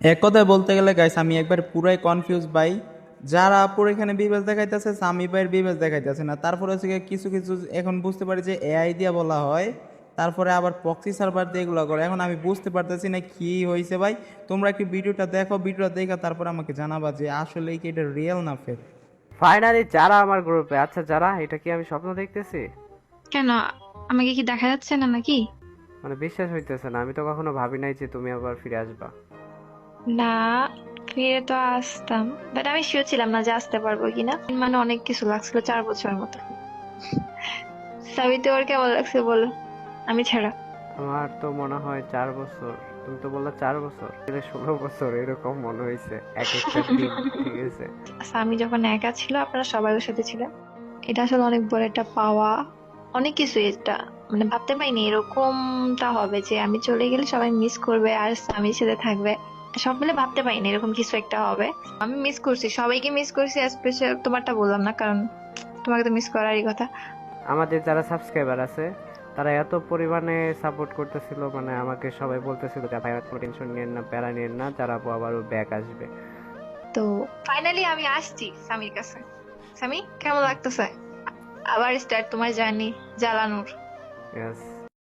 এক কথায় বলতে গেলে গাইস আমি একবার পুরাই কনফিউজ ভাই। যারা আপুর এখানে বিবেচ দেখাইতেছে সামি ভাইয়ের বিবেচ দেখাইতেছে না, তারপরে হচ্ছে গিয়ে কিছু কিছু এখন বুঝতে পারি যে এআই দিয়া বলা হয়, তারপরে আবার প্রক্সি সার্ভার দিয়ে এগুলো করে। এখন আমি বুঝতে পারতেছি না কি হয়েছে ভাই। তোমরা একটু ভিডিওটা দেখো, ভিডিওটা দেখা তারপর আমাকে জানাবা যে আসলে কি এটা রিয়েল না ফেক। ফাইনালি যারা আমার গ্রুপে, আচ্ছা যারা, এটা কি আমি স্বপ্ন দেখতেছি? কেন? আমাকে কি দেখা যাচ্ছে না নাকি? মানে বিশ্বাস হইতেছে না, আমি তো কখনো ভাবি নাই যে তুমি আবার ফিরে আসবা। না, ফিরে তো আসতাম, বাট আমি শিওর ছিলাম না যে আসতে পারবো কিনা। মানে অনেক কিছু লাগছিল 4 বছর মতো। সাবিতে ওর কেমন লাগছে বলো, আমি ছাড়া? আমার তো মনে হয় 4 বছর। তুমি তো বললা 4 বছর, এটা 16 বছর এরকম মনে হয়েছে এক একটা দিন। ঠিক আছে। স্বামী যখন একা ছিল আপনারা সবাই ওর সাথে ছিলেন, এটা আসলে অনেক বড় একটা পাওয়া। অনেক কিছু এটা, মানে ভাবতে পারিনি এরকমটা হবে যে আমি চলে গেলে সবাই মিস করবে আর স্বামীর সাথে থাকবে। সব মিলে ভাবতে পারিনি এরকম কিছু একটা হবে। আমি মিস করছি, সবাইকে মিস করছি, স্পেশাল তোমারটা বললাম না কারণ তোমাকে তো মিস করারই কথা। আমাদের যারা সাবস্ক্রাইবার আছে তারা এত পরিমাণে সাপোর্ট করতেছিল, মানে আমাকে সবাই বলতেছিল যে ভাই কোনো টেনশন নিয়েন না, প্যারা নিয়েন না, যারা আপু আবারও ব্যাক আসবে। তো ফাইনালি আমি আসছি স্বামীর কাছে। স্বামী কেমন লাগতেছে আবার স্টার্ট তোমার জার্নি জ্বালানোর? Yes.